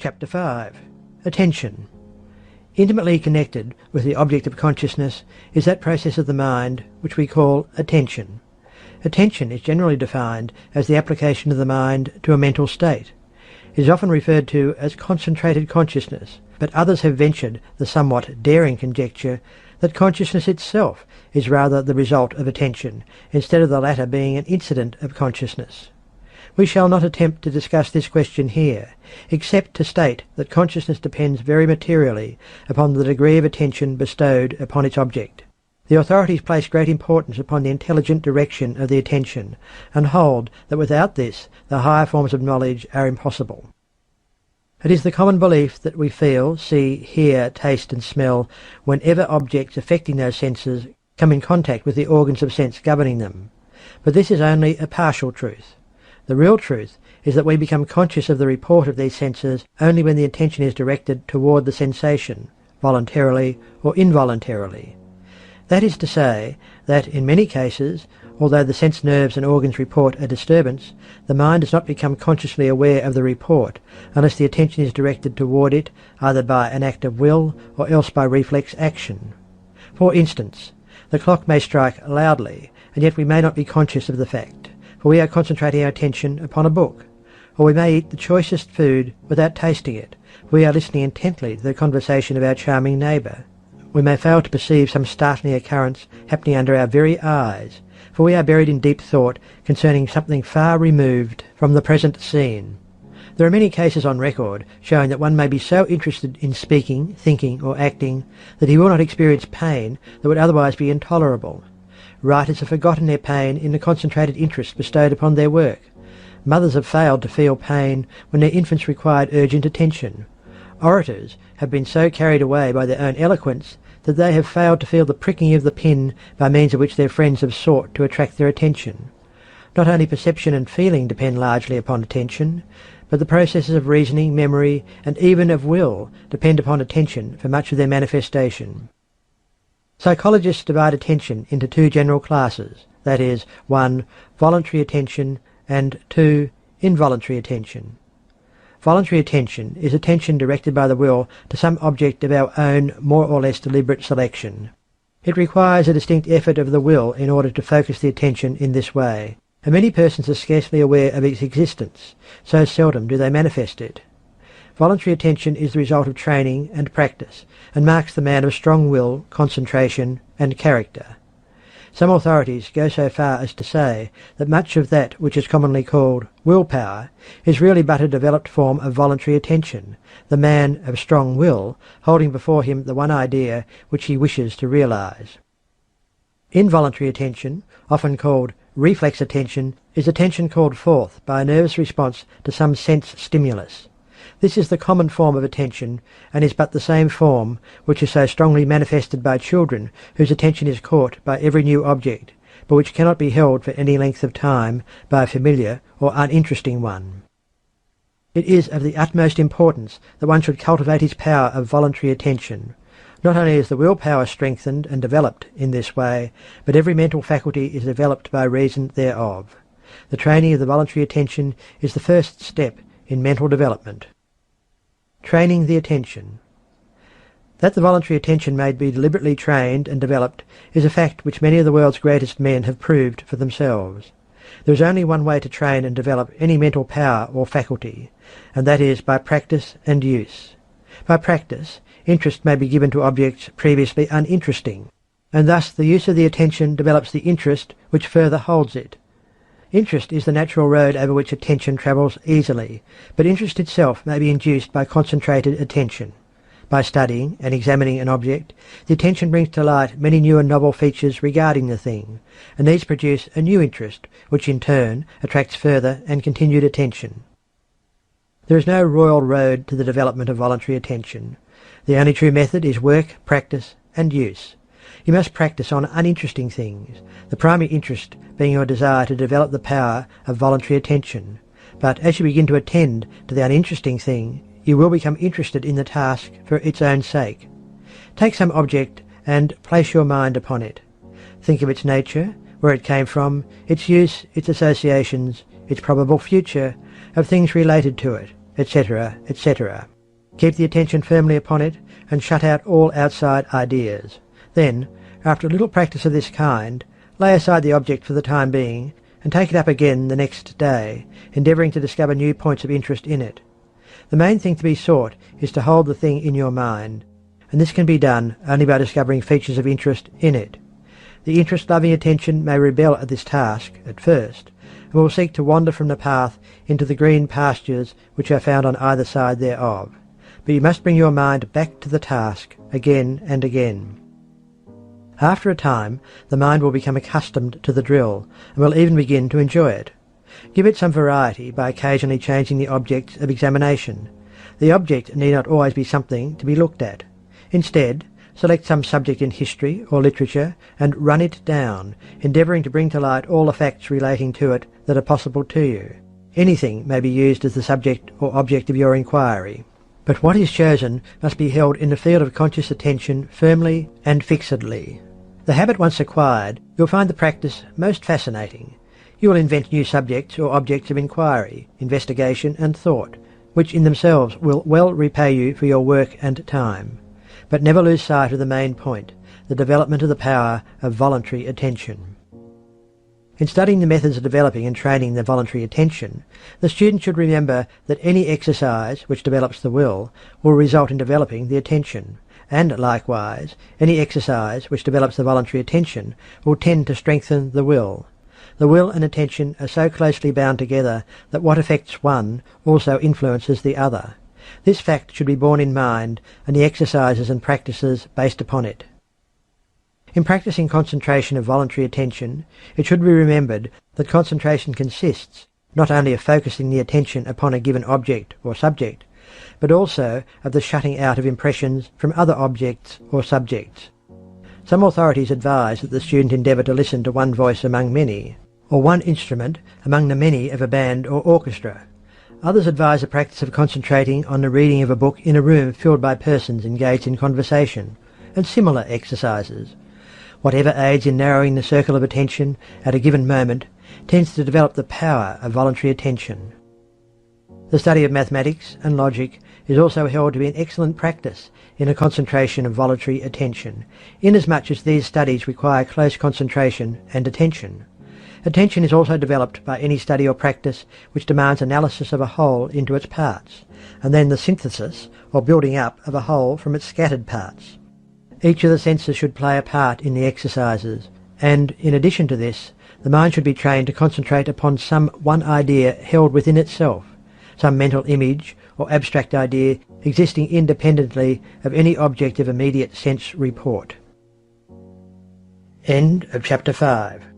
Chapter 5. Attention. Intimately connected with the object of consciousness is that process of the mind which we call attention. Attention is generally defined as the application of the mind to a mental state. It is often referred to as concentrated consciousness, but others have ventured the somewhat daring conjecture that consciousness itself is rather the result of attention, instead of the latter being an incident of consciousness. We shall not attempt to discuss this question here, except to state that consciousness depends very materially upon the degree of attention bestowed upon its object. The authorities place great importance upon the intelligent direction of the attention, and hold that without this the higher forms of knowledge are impossible. It is the common belief that we feel, see, hear, taste and smell whenever objects affecting those senses come in contact with the organs of sense governing them. But this is only a partial truth. The real truth is that we become conscious of the report of these senses only when the attention is directed toward the sensation, voluntarily or involuntarily. That is to say, that in many cases, although the sense nerves and organs report a disturbance, the mind does not become consciously aware of the report unless the attention is directed toward it either by an act of will or else by reflex action. For instance, the clock may strike loudly, and yet we may not be conscious of the fact, for we are concentrating our attention upon a book. Or we may eat the choicest food without tasting it, for we are listening intently to the conversation of our charming neighbour. We may fail to perceive some startling occurrence happening under our very eyes, for we are buried in deep thought concerning something far removed from the present scene. There are many cases on record showing that one may be so interested in speaking, thinking, or acting that he will not experience pain that would otherwise be intolerable. Writers have forgotten their pain in the concentrated interest bestowed upon their work. Mothers have failed to feel pain when their infants required urgent attention. Orators have been so carried away by their own eloquence that they have failed to feel the pricking of the pin by means of which their friends have sought to attract their attention. Not only perception and feeling depend largely upon attention, but the processes of reasoning, memory, and even of will depend upon attention for much of their manifestation. Psychologists divide attention into two general classes, that is, 1. Voluntary attention, and 2. Involuntary attention. Voluntary attention is attention directed by the will to some object of our own more or less deliberate selection. It requires a distinct effort of the will in order to focus the attention in this way, and many persons are scarcely aware of its existence, so seldom do they manifest it. Voluntary attention is the result of training and practice, and marks the man of strong will, concentration, and character. Some authorities go so far as to say that much of that which is commonly called willpower is really but a developed form of voluntary attention, the man of strong will holding before him the one idea which he wishes to realize. Involuntary attention, often called reflex attention, is attention called forth by a nervous response to some sense stimulus. This is the common form of attention, and is but the same form which is so strongly manifested by children whose attention is caught by every new object, but which cannot be held for any length of time by a familiar or uninteresting one. It is of the utmost importance that one should cultivate his power of voluntary attention. Not only is the willpower strengthened and developed in this way, but every mental faculty is developed by reason thereof. The training of the voluntary attention is the first step in mental development. Training the attention. That the voluntary attention may be deliberately trained and developed is a fact which many of the world's greatest men have proved for themselves. There is only one way to train and develop any mental power or faculty, and that is by practice and use. By practice, interest may be given to objects previously uninteresting, and thus the use of the attention develops the interest which further holds it. Interest is the natural road over which attention travels easily, but interest itself may be induced by concentrated attention. By studying and examining an object, the attention brings to light many new and novel features regarding the thing, and these produce a new interest, which in turn attracts further and continued attention. There is no royal road to the development of voluntary attention. The only true method is work, practice, and use. You must practice on uninteresting things, the primary interest being your desire to develop the power of voluntary attention. But as you begin to attend to the uninteresting thing, you will become interested in the task for its own sake. Take some object and place your mind upon it. Think of its nature, where it came from, its use, its associations, its probable future, of things related to it, etc., etc. Keep the attention firmly upon it and shut out all outside ideas. Then, after a little practice of this kind, lay aside the object for the time being and take it up again the next day, endeavouring to discover new points of interest in it. The main thing to be sought is to hold the thing in your mind, and this can be done only by discovering features of interest in it. The interest-loving attention may rebel at this task at first, and will seek to wander from the path into the green pastures which are found on either side thereof. But you must bring your mind back to the task again and again. After a time, the mind will become accustomed to the drill, and will even begin to enjoy it. Give it some variety by occasionally changing the objects of examination. The object need not always be something to be looked at. Instead, select some subject in history or literature and run it down, endeavouring to bring to light all the facts relating to it that are possible to you. Anything may be used as the subject or object of your inquiry. But what is chosen must be held in the field of conscious attention firmly and fixedly. The habit once acquired, you'll find the practice most fascinating. You will invent new subjects or objects of inquiry, investigation and thought, which in themselves will well repay you for your work and time. But never lose sight of the main point, the development of the power of voluntary attention. In studying the methods of developing and training the voluntary attention, the student should remember that any exercise which develops the will result in developing the attention, and likewise, any exercise which develops the voluntary attention will tend to strengthen the will. The will and attention are so closely bound together that what affects one also influences the other. This fact should be borne in mind, and the exercises and practices based upon it. In practicing concentration of voluntary attention, it should be remembered that concentration consists not only of focusing the attention upon a given object or subject, but also of the shutting out of impressions from other objects or subjects. Some authorities advise that the student endeavour to listen to one voice among many, or one instrument among the many of a band or orchestra. Others advise the practice of concentrating on the reading of a book in a room filled by persons engaged in conversation, and similar exercises. Whatever aids in narrowing the circle of attention at a given moment tends to develop the power of voluntary attention. The study of mathematics and logic is also held to be an excellent practice in a concentration of voluntary attention, inasmuch as these studies require close concentration and attention. Attention is also developed by any study or practice which demands analysis of a whole into its parts, and then the synthesis or building up of a whole from its scattered parts. Each of the senses should play a part in the exercises, and, in addition to this, the mind should be trained to concentrate upon some one idea held within itself, some mental image or abstract idea existing independently of any object of immediate sense report. End of chapter 5.